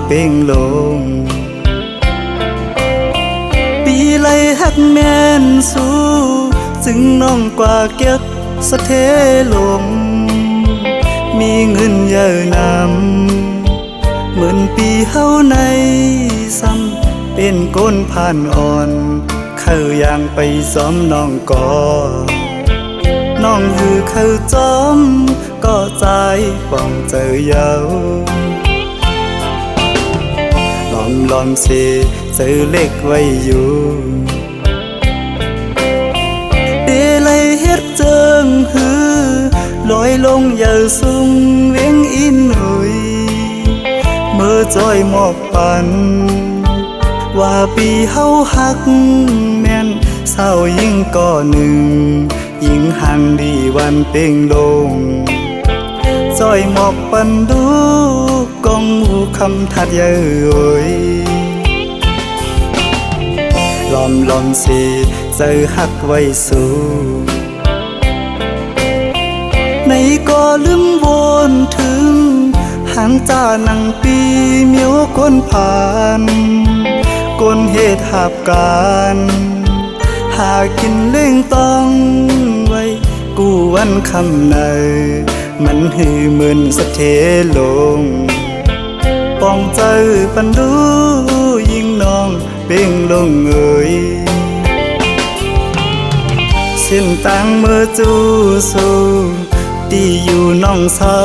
เป่งลงปีไลหักแม่นสู้จึงน้องกว่าเก็บสะเทลมมีเงินเยอะนำเหมือนปีเฮาในซ้ำเป็นก้นผ่านอ่อนเข้าย่างไปซ้อมน้องก่อน้องหือเข้าจอมก็ใจป้องเจอเยาลอมเสเจอเล็กไว้อยู่เดลัยเฮ็ดเจิงหือลอยลงอย่าสูงเวียงอินหุยเมื่อจอยหมอกปันว่าปีเฮาหักแม่นเศร้ายิ่งก่อหนึ่งยิ่งหันดีวันเป่งลงจอยหมอกปันดูกองหมู่คำทัดเย้ยลอมสิเจอหักไว้สู้ในก็ลืมวนถึงหางจานังปีเมียวก้นผ่านก้นเหตุหับการหากินเล่งต้องไว้กูวันคำในมันหือเหมือนสะเทลงป้องเจอปันดูยิ่งน้องเป่งลงเอ่ยเส้นต่างเมื่อจูสู้ตีอยู่น้องเศร้า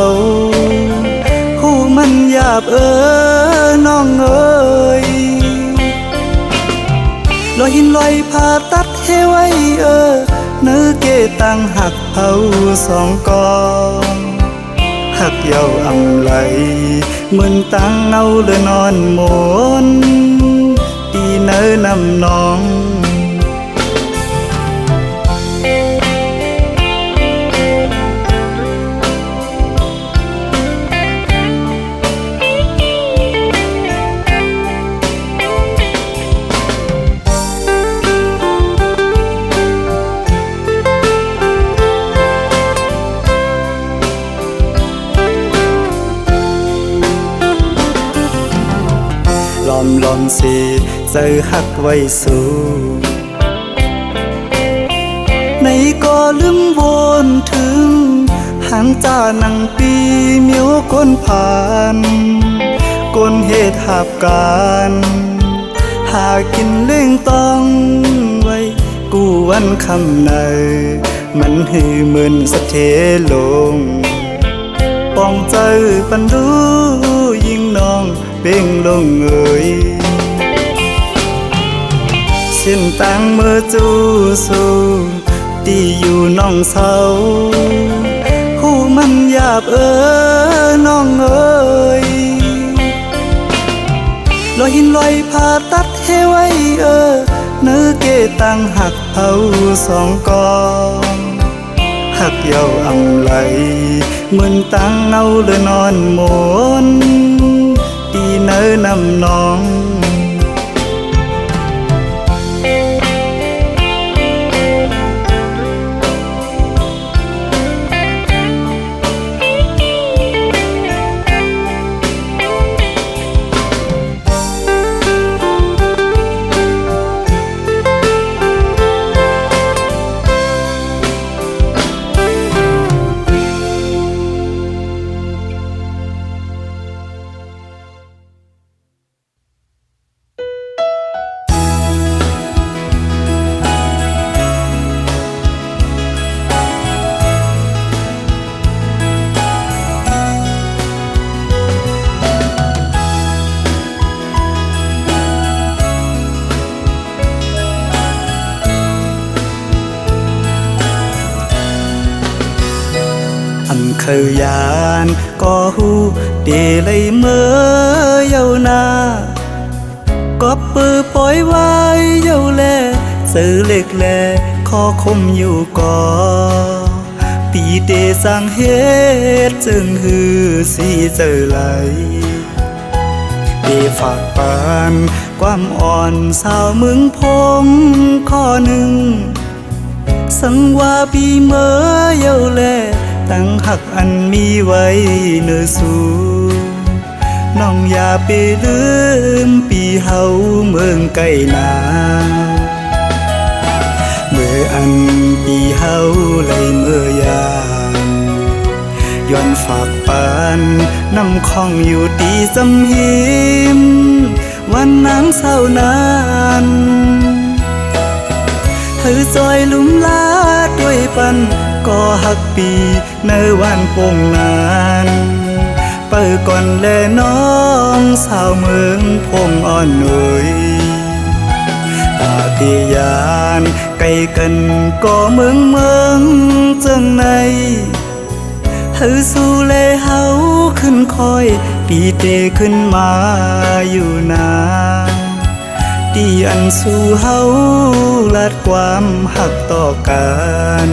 หูมันหยาบน้องเอ่ยลอยหินลอยผ่าตัดเฮไว้เนื้อเกตังหักเผาสองกองหักเยาอำไหลเหมือนตังเอาเลยนอนหมนตีเนื้อนำน้องลอมสิเจอหักไว้สู้ในก็ลืมวนถึงหางจานังปีเมียวก้นผ่านก้นเหตุหับการหากินเล่งต้องไว้กูวันคำในมันหือเหมือนสะเทลงป้องเจอปันดูยิ่งน้องเป่งลงเอ่ยเส้นต่างเมื่อจูสู้ตีอยู่น้องเศร้าหูมันหยาบน้องเอ่ยลอยหินลอยผ่าตัดเฮไว้เนื้อเกตังหักเผาสองกองหักเยาอำไหลเหมือนตังเอาเลยนอนหมนตีเนื้อนำน้อง เคยยานก็หูเดเลยเมื่อเยานาก็ปือปล่อยไว้เยาแลซื้อเล็กแลขอคมอยู่ก่อปีเดสังเฮ็ดจึงหือสีเจอไหลเดฝากปานความอ่อนสาวเมืองพงข้อหนึ่งสังว่าปีเมื่อเยาแลตั้งหักอันมีไว้เนื้อสู น้องอย่าไปลืมปีเฮาเมืองไก่นาเมื่ออันปีเฮาไหลเมื่อยามย้อนฝากปานน้ำคองอยู่ตีสำหิมวันน้ำเศร้านานหือซอยลุ่มลาด้วยปันก็หักปีในวันโป่งนานเปิดก่อนแลน้องสาวเมืองพงอ่อนหน่อยตาติยานไกลกันก็เมืองจังในหือสู่เลเฮาขึ้นคอยปีเตขึ้นมาอยู่นาดีอันสู่เฮาลัดความหักต่อกัน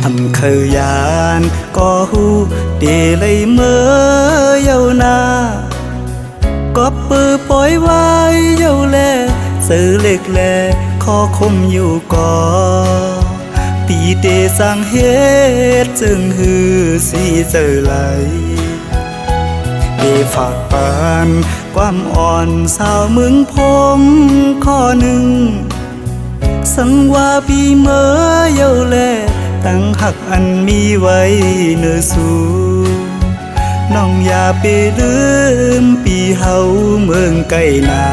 อำเคยยานก็หูเดเลยเมื่อเยานาก็ปือปล่อยไว้เยาแลสื่อเล็กแลขอคมอยู่ก่อปีเตสร้างเหตุจึงหือสีเจอไหลเดฝากปานความอ่อนสาวเมืองพงข้อหนึ่งสังว่าปีเมื่อเยาแลตั้งหักอันมีไว้เนื้อสู่น้องอย่าไปลืมปีเฮาเมืองไก่นา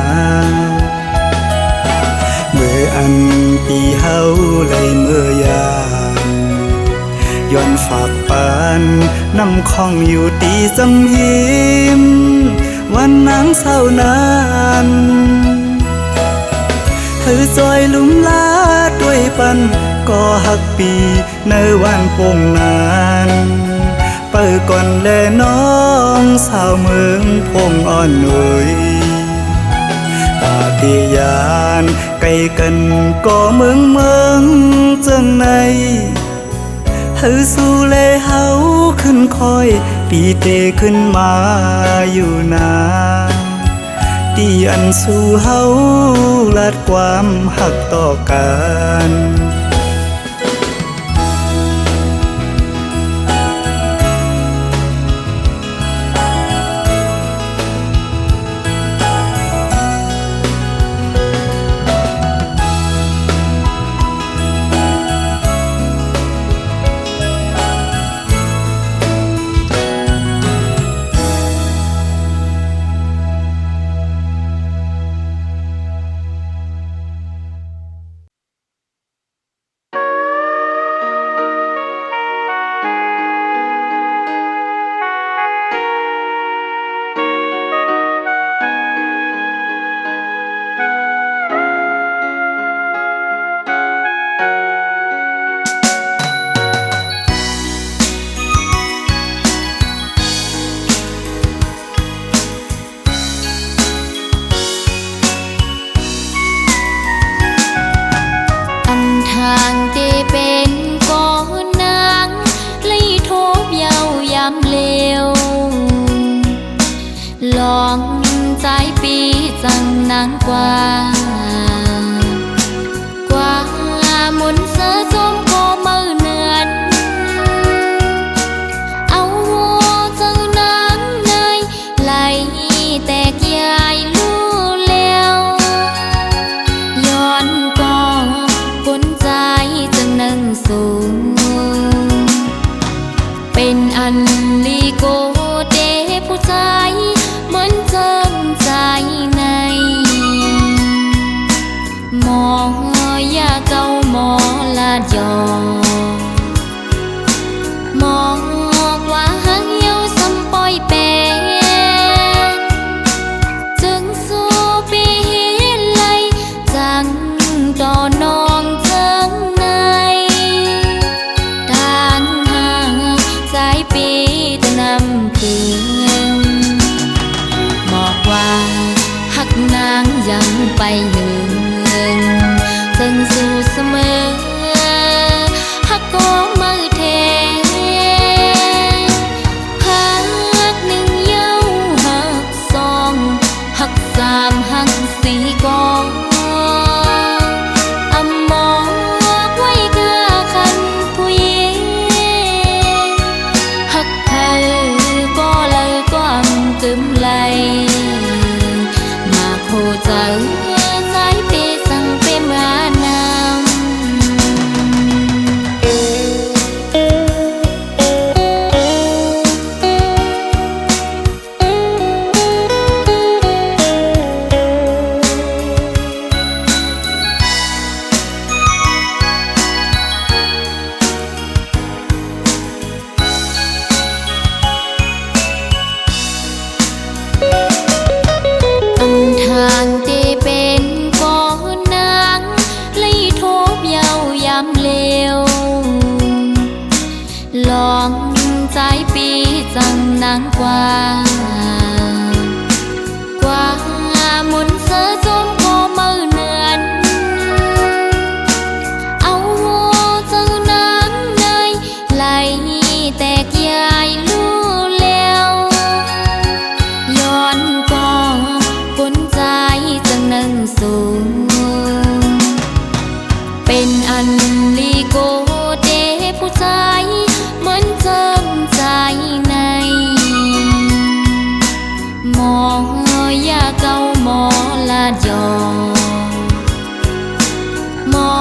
เมื่ออันปีเฮาไหลเมื่อยามย้อนฝากปานน้ำคองอยู่ตีสำหิมวันน้ำเศร้านานหือซอยลุ่มลาด้วยปันก็หักปีในวันโป่งนานเปิดก่อนแลน้องสาวเมืองพงอ่อนหน่อยตาติยานไกลกันก็เมืองจังในหือสู่เลเฮาขึ้นคอยปีเตขึ้นมาอยู่นาดีอันสู่เฮาลัดความหักต่อกันลองใจปีจังนางกว่ามุนเสือจมก็มือเนือนเอาเจ้านางในไหลแตกยายลู่แล้วย้อนก็กุนใจจังนั่งสูงเป็นอันลีโกเดผู้ใจเหมือนเจิมใจในหมอยาเก่าหมอลาดยอหมอกว่าหังเหี่ยวซ้ำปอยแปดจึงสู้ปีไหลจังต่อนองเจิงในทางหางสายปีตะนำคืนบอกว่าหักนางยังไปหนึ่งจึงสู่เสมอ องใจปีจังนางกว่า กว่ามุนเสือจมก็มือเนือนเอาเจ้านางเนยไหลแตกยายลู่แล้วย้อนก็กนใจจังนั่งสูงเป็นอันลีโกเดผู้ชายเหมือนเจิมใจในหมอยาเก่าหมอลาดยอหมอ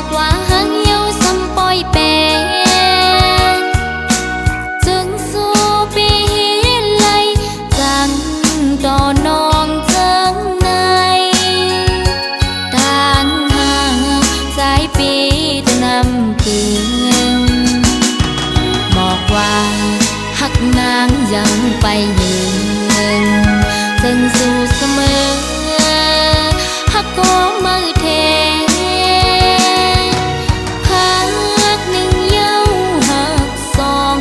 กว่าหังเหี่ยวซ้ำปอยแปนจึงสู้ปีไหลจังต่อนองเจิงในทางห่างสายปีจะนำคืนบอกว่าหักนางยังไปยืนจึงสู้เสมอหักก็มือเทหักหนึ่งเย้าหักสอง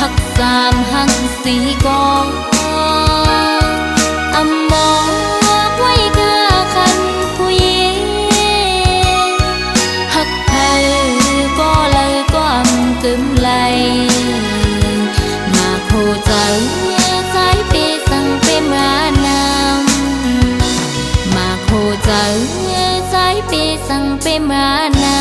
หักสามหักสี่ก็อำบอกไว้กาคันผู้หญิงหักเธอก็เลยก็อำกึมไหลมาโคใจสายเปสั่งเปมานำมาโคใจสายเปสั่งเปมานำ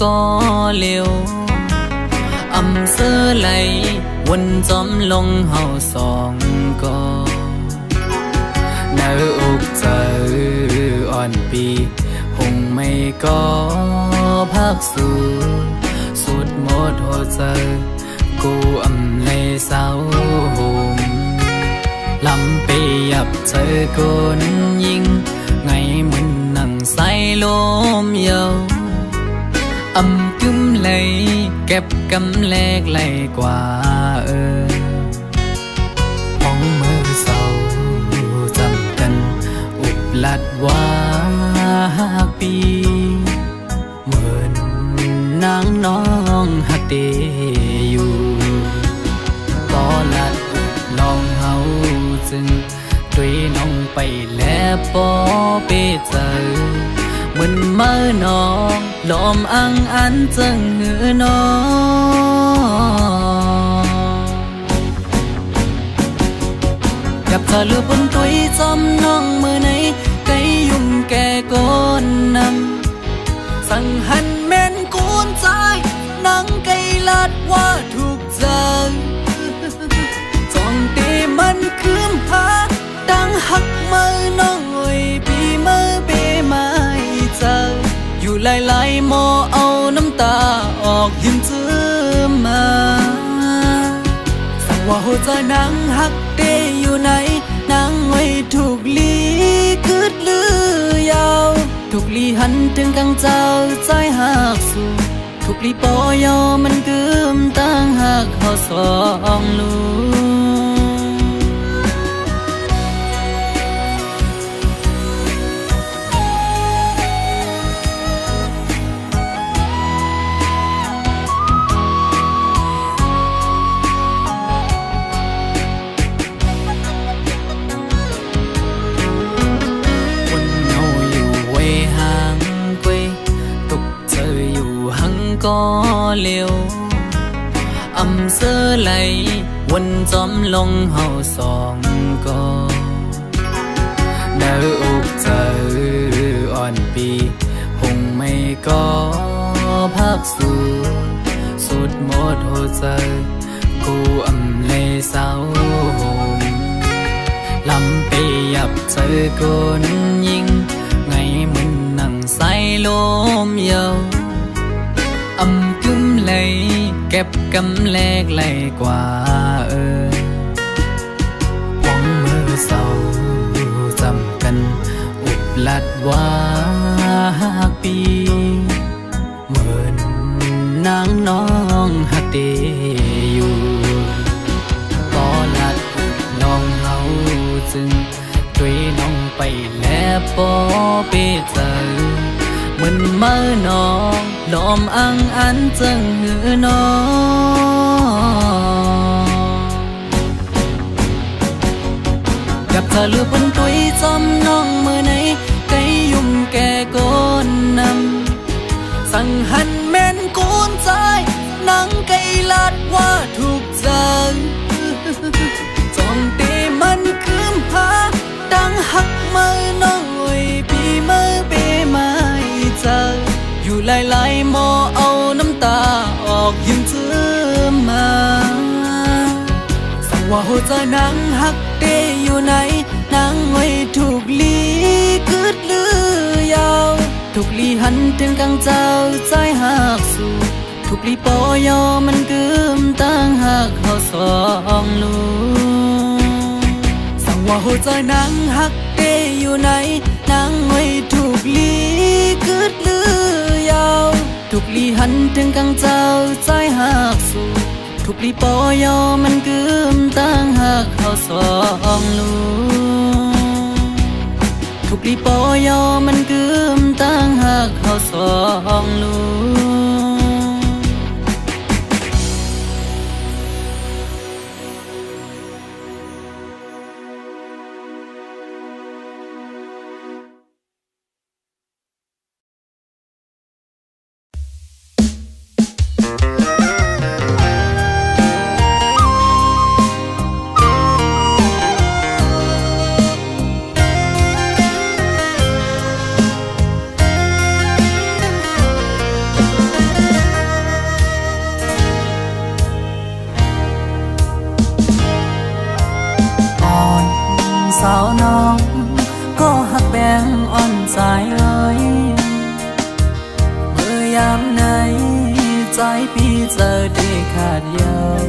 ก็เร็วอำเสอไหลวนจอมลงเฮาสองก็เนื้ออกเจออ่อนปีหงไม่ก็พักสู่สุดหมดหัวใจกูอำในเศร้าหมลำไปยับเจอคนยิงไงเหมือนนั่งใส่ลมเยาวอำกึมเลยเก็บกำแลกไหลกว่าห้องมือเศร้าจำกันอุบลัดว่าปีเหมือนนางน้องหักเดอยู่ก็ลัดอุบลองเฮาจึงด้วยน้องไปแล้วปอไปเจอเหมือนเมื่อน้องลมอังอันจึงเหือน้องอยากเธอลือบนตัวจอมน้องมือไหนไกยุ่มแก่ก้นนำสั่งหันแม่นกูนใจนังไกลัดว่าถูกใจจ้องเตมันคืมหาดังหักมือน้องอ้อยปีมือเปไม่เจออยู่หลายๆหมอเอาน้ำตาออกยิ้มเจือมาสั่งว่าหัวใจนางหักเตอยู่ไหนนางไว้ถูกลีคืดลือยาวถูกลีหันถึงกังเจ้าใจหักสู่ถูกลีปอยอมันกึมตั้งหักเขาสองลูก็เร็วอำเสอไหลวนจอมลงเฮาสองก็เนื้ออกเจออ่อนปีหงไม่ก็พักสู่สุดหมดหัวใจกูอำในเศร้าหมลำไปยับเจอคนยิงไงเหมือนนั่งใส่ลมเยาวอำกึมเลยเก็บกำแลกไหลกว่าห้องมือเศร้าจำกันอุบลัดว่าปีเหมือนนางน้องหักเดอยู่ก็ลัดอุบลองเฮาจึงด้วยน้องไปแล้วปอไปเจอเหมือนเมื่อน้องลมอังอันจึงหือน้องกับเธอลือบนตัวจอมน้องมือไหนไกยุ่มแก่ก้นนำสั่งหันแม่นกูนใจนังไกลัดว่าถูกใจจ้องเตมันคืมหาดังหักมือน้องอ้อยปีมือเปไม่เจออยู่หลายๆหมอเอาน้ำตาออกยิ้มเจือมาสั่งว่าหัวใจนางหักเตอยู่ไหนนางไว้ถูกลีคืดลือยาวถูกลีหันถึงกังเจ้าใจหักสู่ถูกลีปอยอมันกึมตั้งหักเขาสองลูสั่งว่าหัวใจนางหักเตอยู่ไหนนางไว้ถูกลีคืดลือยาวถูกลีหันถึงกังเจ้าใจหักสู่ถูกลีปอยอมันกึมตั้งหักเขาสองลูถูกลีปอยอมันกึมตั้งหักเขาสองลู ใจพี่เจอได้ขาดยาว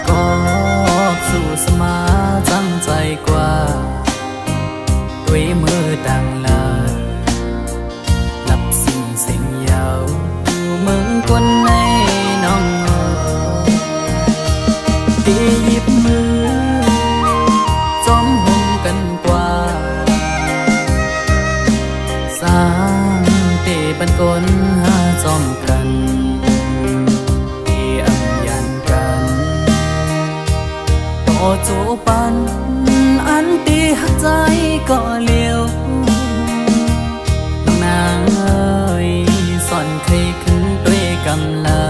ก็สู่สมาจังใจกว่าด้วยมือดังลาหลับสิ่งเสียงยาวมึงคนในน้องตีหยิบมือจอมหุ่มกันกว่าสร้างเตบันกลหาจอมกันตีอังยันกันต่อจูปันอันตีหักใจก็เลี้ยวน้องนางเอ้ยสอนเคยขึ้นด้วยกำลา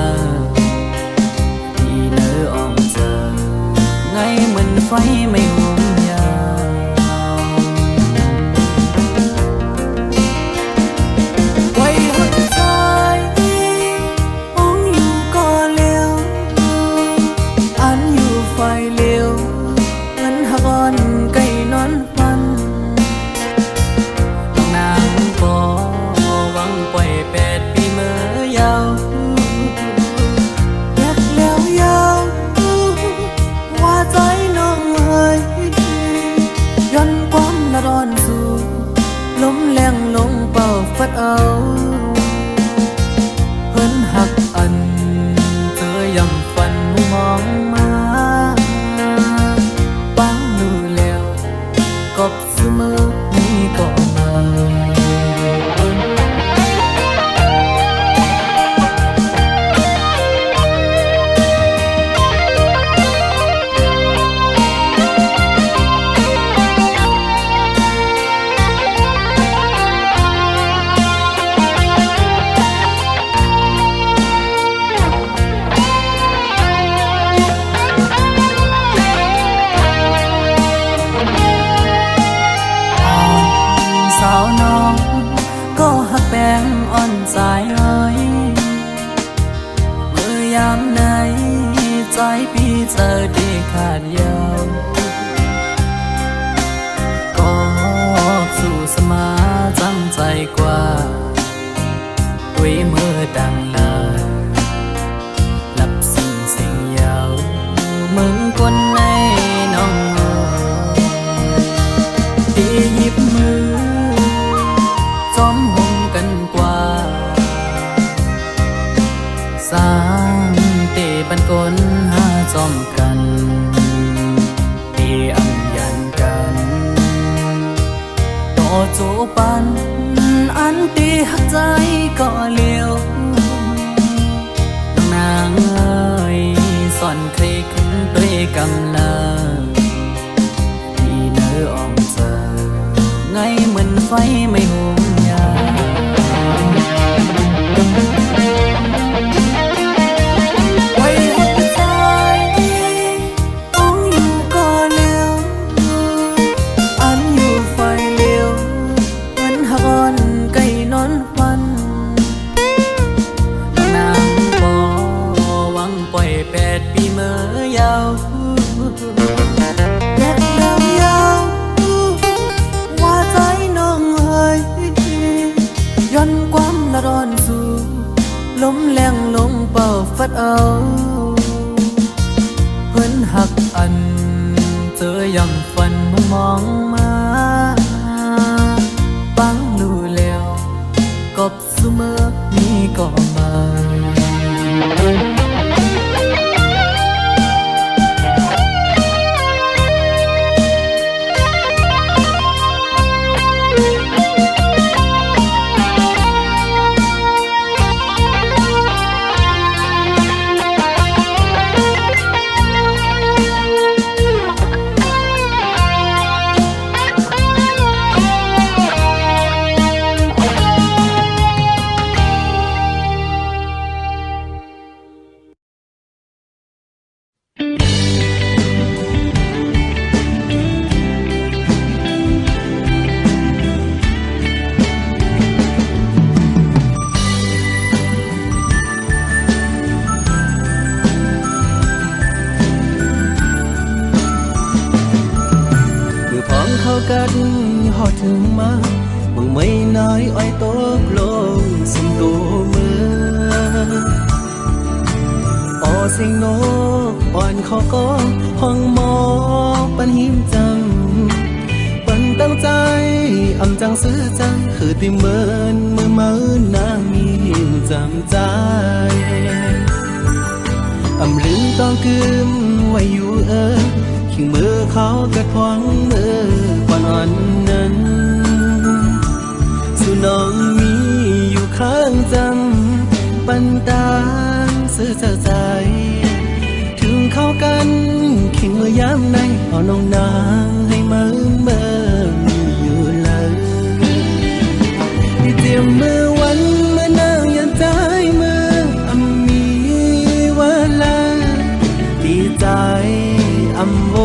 ที่เนื้ออ่อมเจอไงเหมือนไฟไม่ห่วงยาวไว้หัวใจมองอยู่ก็เลี้ยวอันอยู่ไฟเลี้ยวเหมือนหักอ่อนไก่นอนฟันต้องนางบ่หวังปล่อย8 ปีเมื่อยาวรักแล้วยาวว่าใจน้องเอ้ยย้อนความละร้อนสู่ลมแรงลงเป่าฟัดเอาเพิ่นหักอันเธอยำฝันมองมาปังดูแล้วกบเสมอนี่ก็มาสาวน้องก็หักแป้งอ่อนใจเอ้ยเมื่อยามไหนใจพี่เจอได้ขาดยาวก็สู่สมาจังใจกว่าด้วยมือดังลาหลับสิ่งเสียงยาวมึงคนในน้องตีหยิบมือจอมหุ่มกันกว่าสร้างเตบันกลหาจอมกันเตอังยันกันต่อจูปันอันตีหักใจก็เลี้ยวน้องนางเอ้ยสอนเคยขึ้นด้วยกำลาที่เนื้ออ่อมเจอไงเหมือนไฟไม่ห่วงยาไว้หัวใจมองอยู่ก็เลี้ยวอันอยู่ไฟเลี้ยวเหมือนหักอ่อนไก่นอนฟันนางบ่หวังปล่อย8 ปีเมื่อยาวรักแล้วยาวว่าใจน้องเอ้ยย้อนความละร้อนสู่ลมแรงลงเป่าฟัดเอาเพิ่นหักอันเจอยำฝันมองมาปังดูแล้วกบเสมอนี่ก็มา กันหอดถึงมามึงไม่น้อยอ้อยโตกลงสมตัวมือ สียงนกอ่อนเขาก็ห้องหมอปันหิมจังปันตั้งใจอำจังซื้อจังคือติเมินมือมือนางมีหิมจำใจอำลืมต้องกึมไว้อยู่ขิงมือเขากระทวงมือก่อนอ่อนนั้นสู่น้องมีอยู่ข้างจำปันตางซื้อเจ้าใจถึงเข้ากันขิงมือยามในเอาน้องนางให้เมินอยู่เลยที่เตรียมมือวันเมื่อนางยันใจมืออำมีเวลาดีใจอำโว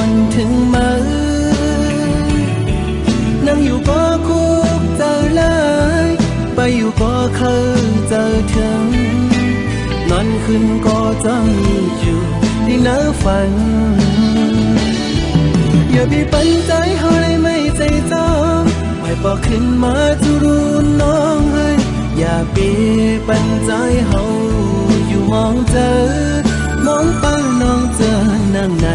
นถึงมือนั่งอยู่ก็คุกเจอเลยไปอยู่ก็เคยเจอถึงนอนขึ้นก็จะมีอยู่ที่เนื้อฝันอย่าไปปันใจเฮาเลยไม่ใจจองไม่บอกขึ้นมาจะรู้น้องเลยอย่าไปปันใจเฮาอยู่มองเจอมองเป้าน้องเจอนั่งไหน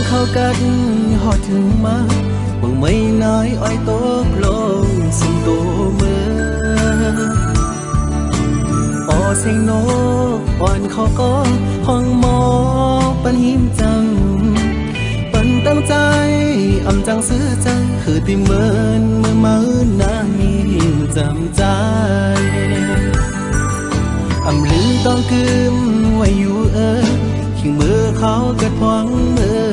เข้ากันหอดถึงมาหวังไม่น้อยอ้อยตกลงสุ่มตัวมือออเสียงนกอ่อนเขาก็ห้องหมอปันหิมจังปันตั้งใจอำจังซื้อจังคือติเมินมือมือนางมีหิมจำใจอำลืมต้องกึมไว้อยู่ขิงมือเขากระทวงมือ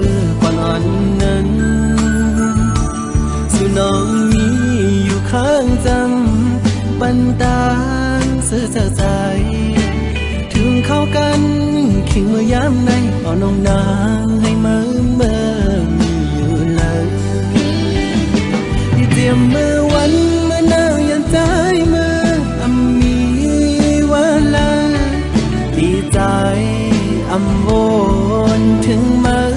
ก่อนอ่อนนั้นสู่น้องมีอยู่ข้างจำปันตางซื้อเจ้าใจถึงเข้ากันขิงมือยามในเอาน้องนางให้เมินอยู่เลยที่เตรียมมือวันเมื่อนางยันใจมืออำมีเวลาดีใจอำโวนถึงมือ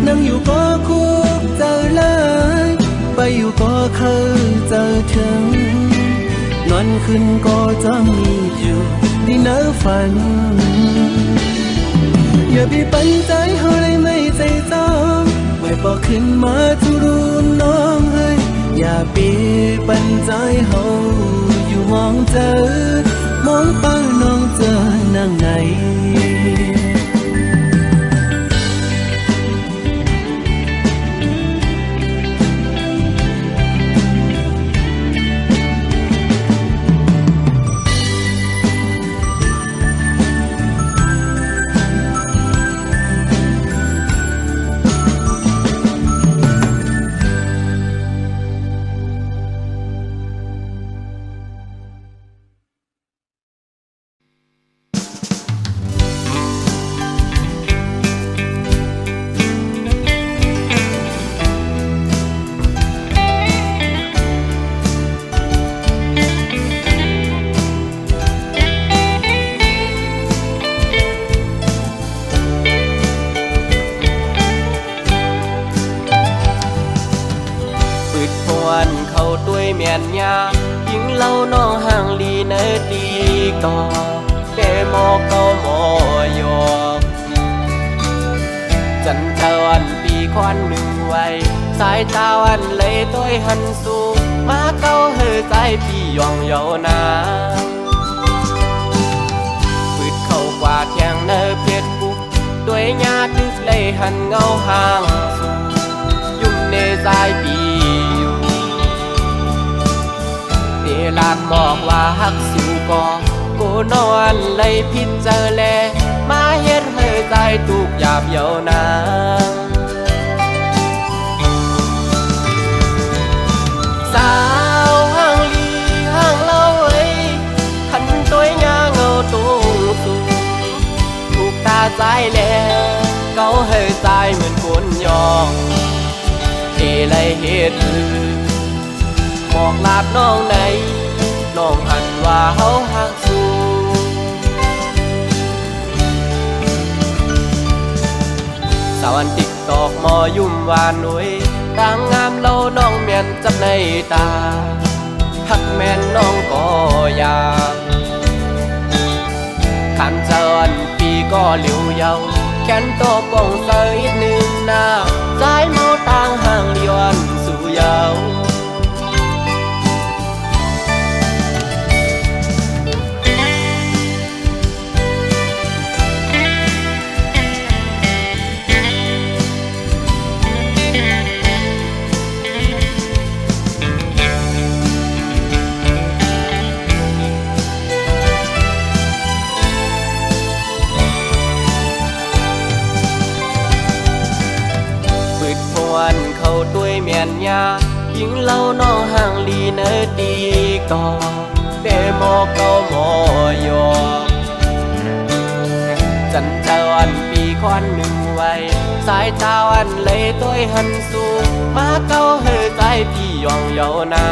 นั่งอยู่ก็คุกเจอเลยไปอยู่ก็เคยเจอถึงนอนขึ้นก็จะมีอยู่ที่เนื้อฝันอย่าไปปันใจเฮาเลยไม่ใจจองไม่บอกขึ้นมาจะรู้น้องเลยอย่าไปปันใจเฮาอยู่มองเจอมองเป้าน้องเจอนั่งไหนเมียนยายิงเล่าน้องห่างลีเนดีก่อเดโมเกาโมยกจันเจ้าอันปีควันหนึ่งไว้สายตาวันเลยต้อยหันสู่มาเก้าเฮอใจพี่ยองเยานาปืดเข้ากว่าเทียงเนอเพียดบุกด้วยญาติเลยหันเงาห่างสู่ยุ่มเนใจปีลากบอกว่าฮักสิวก็กูนอนเลยพิจารแลมาเฮ็ดให้ใจทุกหยาบเยานาสาวห่างลีห่างเล่าไว้ขันตัวหญ้าเงาตูสูถูกตาใจแล้วเก้าให้ใจเหมือนคนยองเอเลยเฮ็ด บอกลาดน้องไหนน้องหันว่าเฮาหักสู้สาวันติ๊กตอกหมอยุ่มวานหนุ่ยต่างงามเล่าน้องเมียนจับในตาหักแม่นน้องก็อยากขันเจริญปีก็เหลียวเยาแขนโตป่องเสยหนึ่งหน้าสายเมาต่างห่างเลียนสู่เยาวเขาด้วยเมียนยายิงเล่าน้องห่างลีเนอดีก่อเปหมอเก่าหมอยอจันเจ้าอันปีควันหนึ่งไว้สายตาอันเลยต้วยหันสูงมาเก่าเฮใจพี่ยองเยานา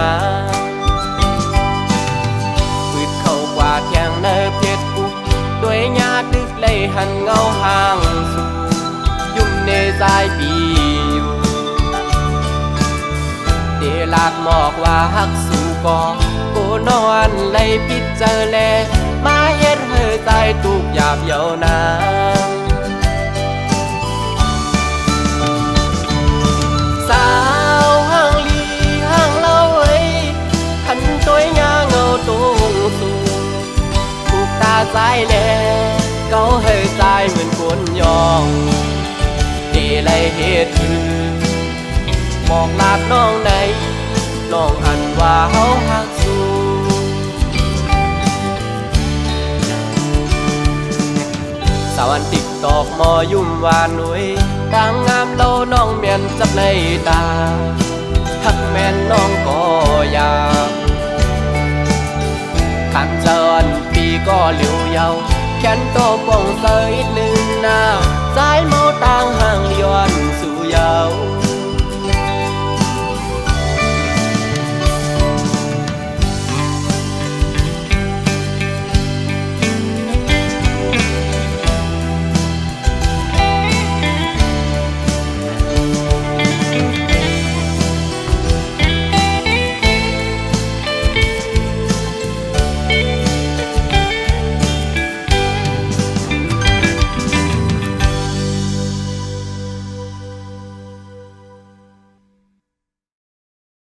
ปืดเข้ากว่าเทียงเนอเพชรปุกด้วยญาตึกเลยหันเงาห่างสูงยุ่มเนใจปีเดลาดหมอกว่าฮักสู่ก่อกูนอนเลยพิดเจอแลมาเฮ็ดเฮอใจตุกหยาบเยาวนางสาวห่างลีห่างเล่าเอ้ยขันตัวยาเงาตุงสูงถูกตาใจแลเก้าเฮอใจเหมือนคนยองเดเลยเฮ็ดคือบอกลาดน้องไหนน้องหันว่าเฮาหักสู้สาวันติ๊กตอกหมอยุ่มวานหนุ่ยต่างงามเล่าน้องเมียนจับในตาหักแม่นน้อง